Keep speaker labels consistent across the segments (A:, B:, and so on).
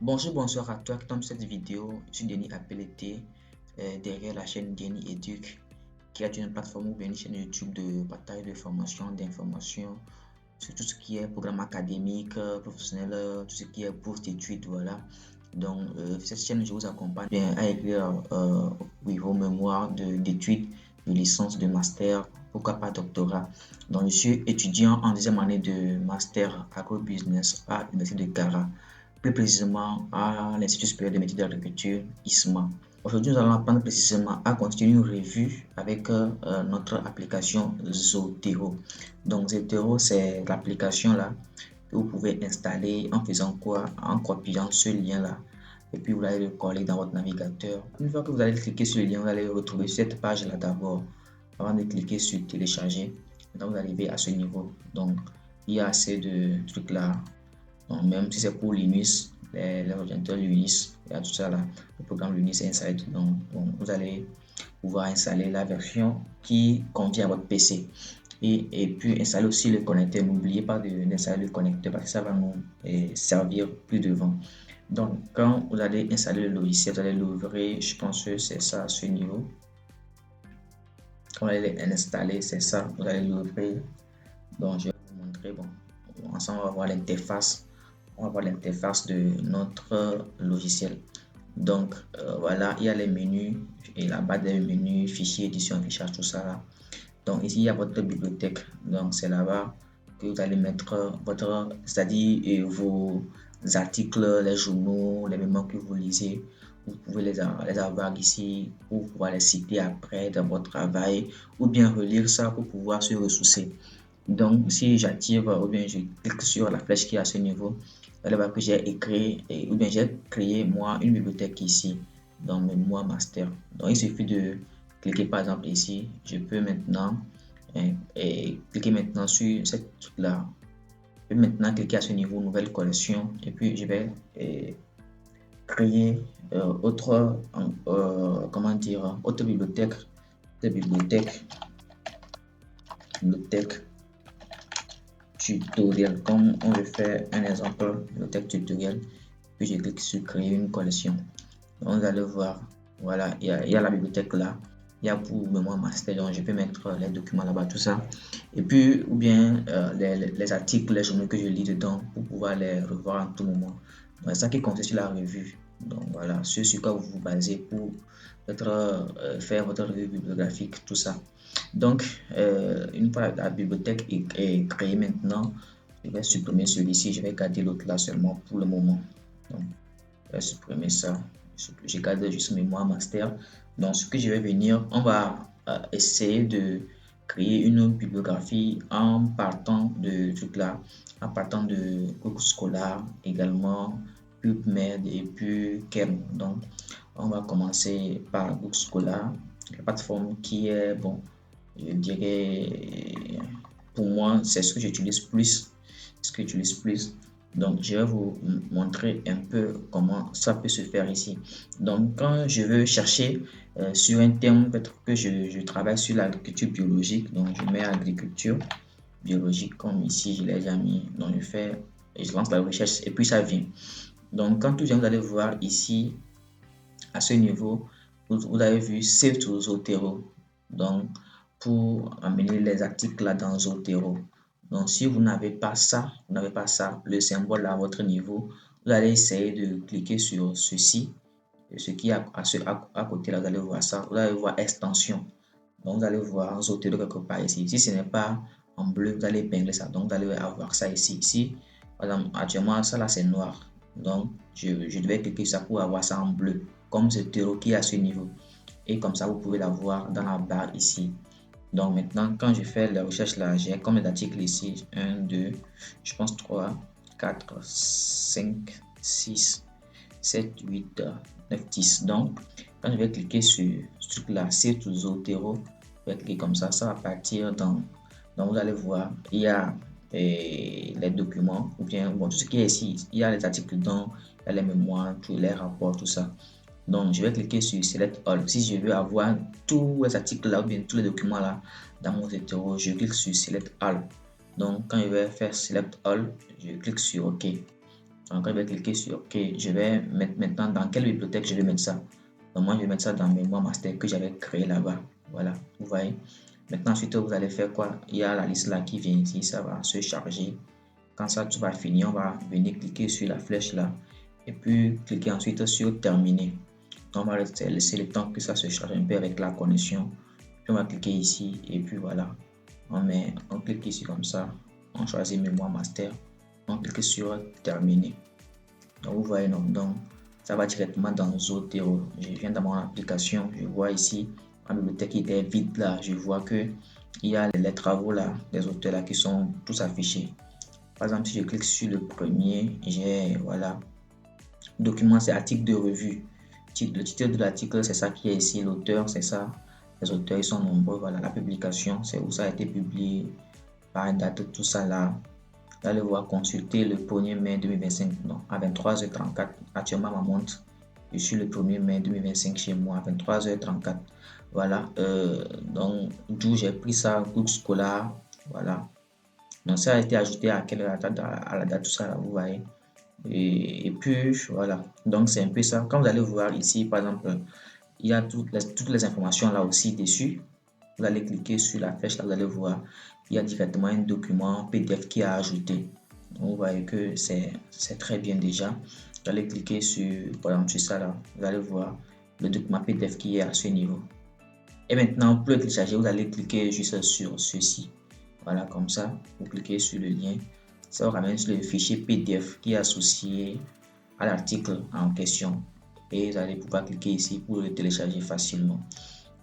A: Bonjour, bonsoir à toi qui tombe cette vidéo. Je suis Denis Appeleté, derrière la chaîne Denis Educ, qui est une plateforme ou bien une chaîne YouTube de partage de formation, d'informations sur tout ce qui est programme académique, professionnel, tout ce qui est bourse d'études, voilà. Donc, cette chaîne, je vous accompagne bien à écrire oui, vos mémoires d'études, de licence, de master, pourquoi pas doctorat. Donc, je suis étudiant en deuxième année de master agro-business à l'Université de Gara, plus précisément à l'Institut supérieur des métiers de l'agriculture, ISMA. Aujourd'hui, nous allons apprendre précisément à continuer une revue avec notre application Zotero. Donc, Zotero, c'est l'application là que vous pouvez installer en faisant quoi? En copiant ce lien-là. Et puis, vous allez le coller dans votre navigateur. Une fois que vous allez cliquer sur le lien, vous allez retrouver cette page-là d'abord. Avant de cliquer sur télécharger, maintenant vous arrivez à ce niveau. Donc, il y a assez de trucs là. Donc, même si c'est pour Linux, les ordinateurs Linux, il y a tout ça là, le programme Linux Inside. Donc, vous allez pouvoir installer la version qui convient à votre PC. Et puis installer aussi le connecteur. N'oubliez pas d'installer le connecteur parce que ça va nous servir plus devant. Donc, quand vous allez installer le logiciel, vous allez l'ouvrir. Je pense que c'est ça à ce niveau. Quand vous allez l'installer, c'est ça. Vous allez l'ouvrir. Donc, je vais vous montrer. Bon, ensemble, on va voir l'interface. On va voir l'interface de notre logiciel. Donc, voilà, il y a les menus et là-bas des menus, fichiers, édition, fichage, tout ça là. Donc, ici, il y a votre bibliothèque. Donc, c'est là-bas que vous allez mettre votre, c'est-à-dire vos articles, les journaux, les mémoires que vous lisez. Vous pouvez les avoir ici pour pouvoir les citer après dans votre travail ou bien relire ça pour pouvoir se ressourcer. Donc, si j'active ou bien je clique sur la flèche qui est à ce niveau, vous allez voir que j'ai écrit ou bien j'ai créé moi une bibliothèque ici dans Mémoire Master. Donc, il suffit de cliquer par exemple ici. Je peux maintenant cliquer maintenant sur cette truc-là. Je peux maintenant cliquer à ce niveau nouvelle collection et puis je vais créer autre comment dire autre bibliothèque, bibliothèque tutoriel, comme on veut faire un exemple de texte tutoriel, puis je clique sur créer une collection. Donc, vous allez voir, voilà, il y a la bibliothèque là, il y a pour mémoire master, donc je peux mettre les documents là-bas, tout ça, et puis ou bien les articles, les journaux que je lis dedans pour pouvoir les revoir en tout moment. C'est ça qui consiste sur la revue. Donc voilà, ce sur quoi vous vous basez pour faire votre revue bibliographique, tout ça. Donc, une fois la bibliothèque est créée maintenant, je vais supprimer celui-ci, je vais garder l'autre là seulement pour le moment. Donc, je vais supprimer ça. Je garde juste mémoire master. Donc, ce que je vais venir, on va essayer de créer une bibliographie en partant de truc là, en partant de Google Scholar également, PubMed et puis Kern. Donc, on va commencer par Google Scholar, la plateforme qui est, bon, je dirais, pour moi, c'est ce que j'utilise plus. Ce que j'utilise plus. Donc, je vais vous montrer un peu comment ça peut se faire ici. Donc, quand je veux chercher sur un thème, peut-être que je travaille sur l'agriculture biologique, donc je mets agriculture biologique comme ici, je l'ai déjà mis. Donc, je lance la recherche et puis ça vient. Donc, quand tout vient, vous allez voir ici, à ce niveau, vous avez vu Save to Zotero. Donc, pour amener les articles là dans Zotero. Donc, si vous n'avez pas ça, le symbole à votre niveau, vous allez essayer de cliquer sur ceci. Ce qui est à côté là, vous allez voir ça. Vous allez voir extension. Donc, vous allez voir Zotero quelque part ici. Si ce n'est pas en bleu, vous allez épingler ça. Donc, vous allez avoir ça ici. Ici, par exemple, actuellement, ça là, c'est noir. Donc, je devais cliquer sur ça pour avoir ça en bleu, comme Zotero qui est à ce niveau. Et comme ça, vous pouvez la voir dans la barre ici. Donc maintenant, quand je fais la recherche là, j'ai comme articles ici 1, 2, je pense 3, 4, 5, 6, 7, 8, 9, 10. Donc, quand je vais cliquer sur ce truc là, c'est tout Zotero, je vais cliquer comme ça va partir dans. Donc, vous allez voir, il y a les documents, ou bien bon, tout ce qui est ici, il y a les articles dedans, il y a les mémoires, tous les rapports, tout ça. Donc, je vais cliquer sur Select All. Si je veux avoir tous les articles là ou bien tous les documents là dans mon Zotero, je clique sur Select All. Donc, quand je vais faire Select All, je clique sur OK. Donc, je vais cliquer sur OK. Je vais mettre maintenant dans quelle bibliothèque je vais mettre ça. Donc, moi, je vais mettre ça dans Mémoire Master que j'avais créé là-bas. Voilà, vous voyez. Maintenant, ensuite, vous allez faire quoi? Il y a la liste là qui vient ici. Ça va se charger. Quand ça tout va finir, on va venir cliquer sur la flèche là. Et puis, cliquer ensuite sur Terminer. Donc, on va laisser le temps que ça se charge un peu avec la connexion. Puis, on va cliquer ici. Et puis, voilà. On clique ici comme ça. On choisit Mémoire Master. On clique sur Terminer. Donc, vous voyez, donc ça va directement dans Zotero. Je viens dans mon application. Je vois ici ma bibliothèque qui était vide là. Je vois que il y a les travaux là, des auteurs là qui sont tous affichés. Par exemple, si je clique sur le premier, j'ai voilà. Document, c'est article de revue. Le titre de l'article, c'est ça qui est ici. L'auteur, c'est ça. Les auteurs, ils sont nombreux. Voilà, la publication, c'est où ça a été publié, par date, tout ça là. Vous allez voir consulter le 1er mai 2025, non, à 23h34. Actuellement, ma montre, je suis le 1er mai 2025 chez moi, à 23h34. Voilà, donc d'où j'ai pris ça, groupe scolaire. Voilà, donc ça a été ajouté à la date, tout ça là, vous voyez. Et puis voilà, donc c'est un peu ça. Quand vous allez voir ici, par exemple, il y a toutes les informations là aussi dessus. Vous allez cliquer sur la flèche là, vous allez voir, il y a directement un document PDF qui est ajouté. Donc, vous voyez que c'est très bien déjà. Vous allez cliquer sur, par exemple, sur ça là, vous allez voir le document PDF qui est à ce niveau. Et maintenant, pour le télécharger, vous allez cliquer juste sur ceci. Voilà, comme ça, vous cliquez sur le lien. Ça vous ramène sur le fichier PDF qui est associé à l'article en question. Et vous allez pouvoir cliquer ici pour le télécharger facilement.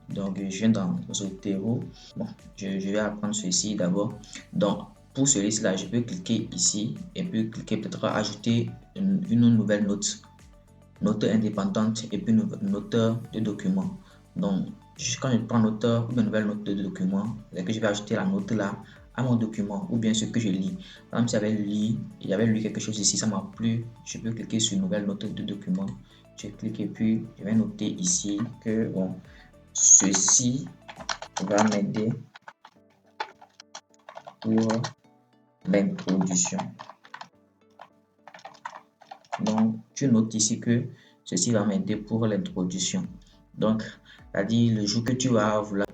A: Donc, je viens dans Zotero. Bon, je vais apprendre ceci d'abord. Donc, pour celui-ci là, je peux cliquer ici et puis cliquer peut-être ajouter une nouvelle note indépendante et puis une note de document. Donc, quand je prends note ou une nouvelle note de document, c'est que je vais ajouter la note là à mon document ou bien ce que je lis. Par exemple, si j'avais lu quelque chose ici, ça m'a plu, je peux cliquer sur nouvelle note de document. Je clique et puis je vais noter ici que bon, ceci va m'aider pour l'introduction. Donc, tu notes ici que ceci va m'aider pour l'introduction. Donc, c'est-à-dire le jour que tu vas vouloir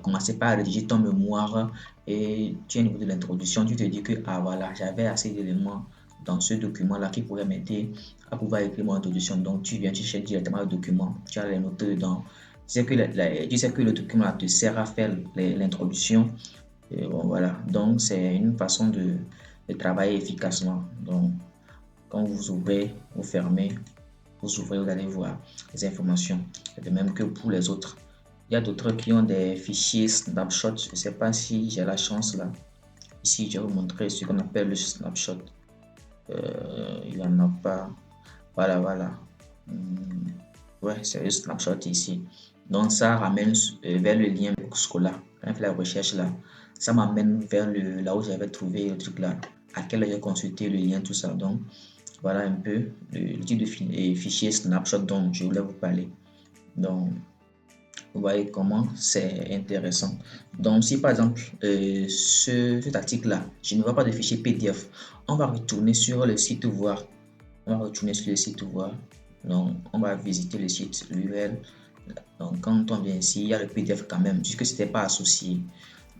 A: commencer par rédiger ton mémoire et tu es au niveau de l'introduction, tu te dis que ah voilà, j'avais assez d'éléments dans ce document-là qui pourrait m'aider à pouvoir écrire mon introduction. Donc, tu viens, tu cherches directement le document, tu as les notes dedans. Tu sais que, le document te sert à faire l'introduction. Bon, voilà, donc c'est une façon de travailler efficacement. Donc, quand vous ouvrez, vous fermez, vous ouvrez, vous allez voir les informations. C'est de même que pour les autres. Il y a d'autres qui ont des fichiers snapshot. Je ne sais pas si j'ai la chance là. Ici, je vais vous montrer ce qu'on appelle le snapshot. Il n'y en a pas. Voilà, voilà. Ouais, c'est le snapshot ici. Donc, ça ramène vers le lien scolaire. Quand je fais la recherche là, ça m'amène vers là où j'avais trouvé le truc là, à quel j'ai consulté le lien, tout ça. Donc, voilà un peu le type de fichier snapshot dont je voulais vous parler. Donc, vous voyez comment c'est intéressant. Donc, si par exemple, cet article-là, je ne vois pas de fichier PDF, on va retourner sur le site voir. Donc, on va visiter le site, l'URL. Donc, quand on vient ici, il y a le PDF quand même, puisque ce n'était pas associé.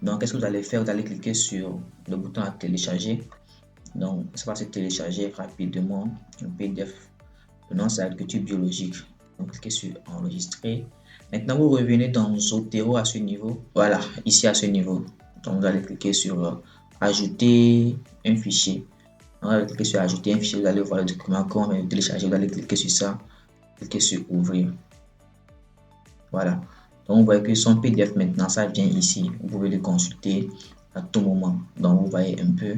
A: Donc, qu'est-ce que vous allez faire? Vous allez cliquer sur le bouton à télécharger. Donc, ça va se télécharger rapidement un PDF. Le nom, c'est agriculture biologique. Donc, cliquez sur enregistrer. Maintenant, vous revenez dans Zotero à ce niveau. Voilà, ici à ce niveau. Donc, vous allez cliquer sur ajouter un fichier. On va cliquer sur ajouter un fichier. Vous allez voir le document qu'on va télécharger. Vous allez cliquer sur ça. Cliquez sur ouvrir. Voilà. Donc, vous voyez que son PDF maintenant, ça vient ici. Vous pouvez le consulter à tout moment. Donc, vous voyez un peu.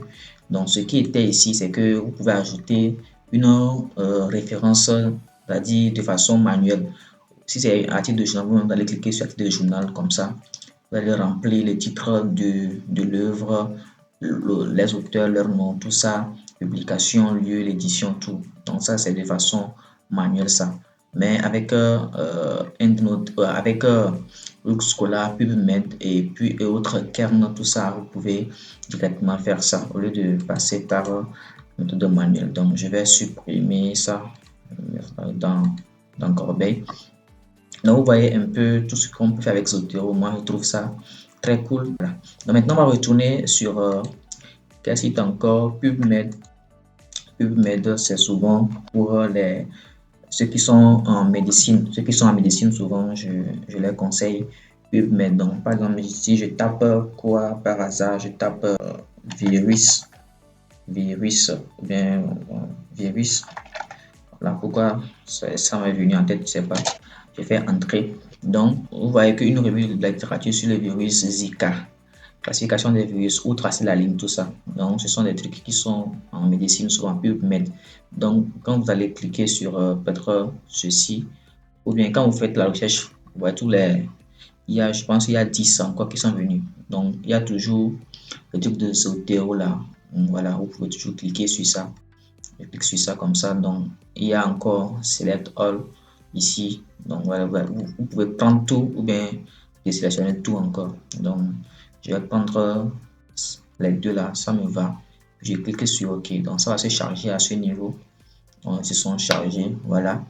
A: Donc, ce qui était ici, c'est que vous pouvez ajouter une référence, c'est-à-dire de façon manuelle. Si c'est un article de journal, vous allez cliquer sur article de journal comme ça. Vous allez remplir les titres de l'œuvre, les auteurs, leur nom, tout ça, publication, lieu, l'édition, tout. Donc, ça, c'est de façon manuelle, ça. Mais avec avec Scholar, PubMed et autres Kern, tout ça, vous pouvez directement faire ça au lieu de passer par méthode manuelle. Donc, je vais supprimer ça dans Corbeil. Donc, vous voyez un peu tout ce qu'on peut faire avec Zotero. Moi, je trouve ça très cool. Voilà. Donc, maintenant, on va retourner sur quel site encore? PubMed. PubMed, c'est souvent pour ceux qui sont en médecine. Ceux qui sont en médecine, souvent, je les conseille PubMed. Donc, par exemple, si je tape quoi par hasard, je tape virus, bien, virus. Là, pourquoi ça m'est venu en tête, je ne sais pas. Je fais entrer. Donc, vous voyez qu'une revue de la littérature sur le virus Zika, classification des virus ou tracer la ligne, tout ça. Donc, ce sont des trucs qui sont en médecine, souvent PubMed. Donc, quand vous allez cliquer sur peut-être ceci, ou bien quand vous faites la recherche, vous voyez tous les. Je pense qu'il y a 10 encore qui sont venus. Donc, il y a toujours le truc de Zotero là. Donc, voilà, vous pouvez toujours cliquer sur ça. Je clique sur ça comme ça. Donc, il y a encore Select All ici. Donc, voilà, vous pouvez prendre tout ou bien désélectionner tout encore. Donc, je vais prendre les deux là, ça me va. Je clique sur OK. Donc, ça va se charger à ce niveau. Donc, ils se sont chargés. Voilà.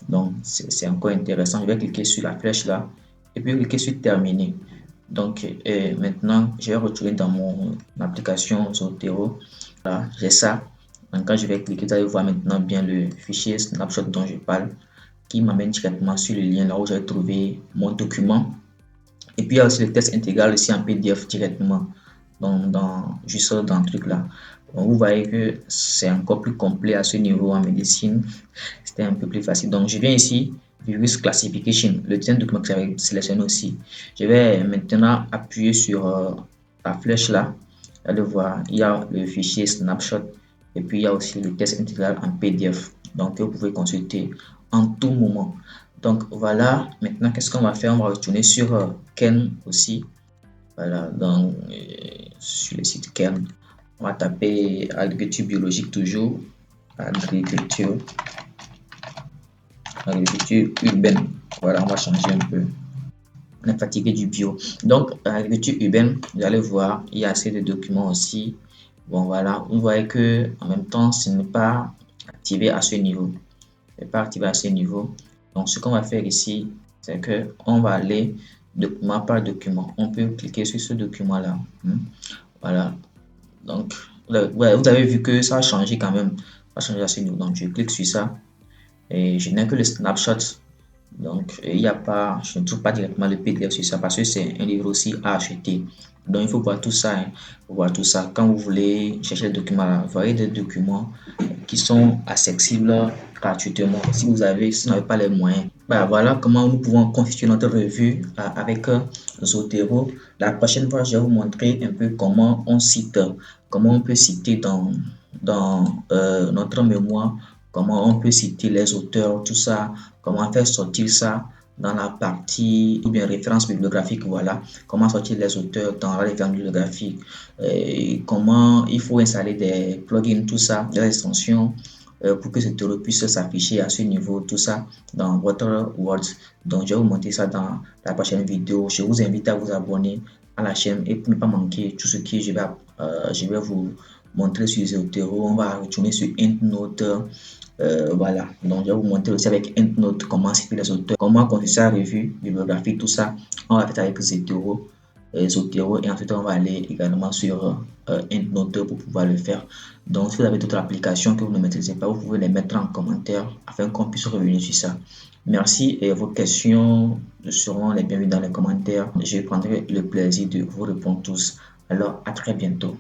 A: Donc, c'est encore intéressant. Je vais cliquer sur la flèche là et puis cliquer sur terminer. Donc, maintenant, je vais retourner dans mon application Zotero. Là, j'ai ça. Donc, quand je vais cliquer, vous allez voir maintenant bien le fichier snapshot dont je parle qui m'amène directement sur le lien là où j'ai trouvé mon document. Et puis, il y a aussi le test intégral aussi en PDF directement juste dans le truc là. Donc, vous voyez que c'est encore plus complet à ce niveau en médecine. C'était un peu plus facile. Donc, je viens ici, Virus Classification, le deuxième document que j'avais sélectionné aussi. Je vais maintenant appuyer sur la flèche là. Vous allez voir, il y a le fichier snapshot et puis il y a aussi le test intégral en PDF. Donc, vous pouvez consulter en tout moment. Donc, voilà. Maintenant, qu'est-ce qu'on va faire? On va retourner sur Ken aussi. Voilà, donc sur le site Kern, on va taper agriculture biologique toujours, agriculture urbaine. Voilà, on va changer un peu. On est fatigué du bio. Donc, agriculture urbaine, vous allez voir, il y a assez de documents aussi. Bon, voilà, vous voyez que en même temps, ce n'est pas activé à ce niveau. Ce n'est pas activé à ce niveau. Donc, ce qu'on va faire ici, c'est que on va aller document par document. On peut cliquer sur ce document-là. Voilà. Donc, ouais, vous avez vu que ça a changé quand même. Ça a changé à ce niveau. Donc, je clique sur ça. Et je n'ai que le snapshot. Donc, il n'y a pas, je ne trouve pas directement le PDF sur ça parce que c'est un livre aussi à acheter. Donc, il faut voir tout ça. Il faut voir tout ça. Quand vous voulez chercher les documents, vous voyez des documents qui sont accessibles gratuitement. Si vous n'avez pas les moyens. Voilà comment nous pouvons constituer notre revue avec Zotero. La prochaine fois, je vais vous montrer un peu comment on cite, comment on peut citer dans notre mémoire, comment on peut citer les auteurs, tout ça, comment faire sortir ça dans la partie ou bien référence bibliographique, voilà, comment sortir les auteurs dans la référence bibliographique, comment il faut installer des plugins, tout ça, des extensions pour que Zotero puisse s'afficher à ce niveau, tout ça dans votre Word. Donc, je vais vous montrer ça dans la prochaine vidéo. Je vous invite à vous abonner à la chaîne et pour ne pas manquer tout ce que je vais vous montrer sur Zotero. On va retourner sur EndNote. Voilà, donc je vais vous montrer aussi avec EndNote comment citer les auteurs, comment construire sa revue, bibliographie, tout ça. On va faire avec Zotero, et ensuite on va aller également sur EndNote pour pouvoir le faire. Donc, si vous avez d'autres applications que vous ne maîtrisez pas, vous pouvez les mettre en commentaire afin qu'on puisse revenir sur ça. Merci et vos questions seront les bienvenues dans les commentaires. Je prendrai le plaisir de vous répondre tous. Alors, à très bientôt.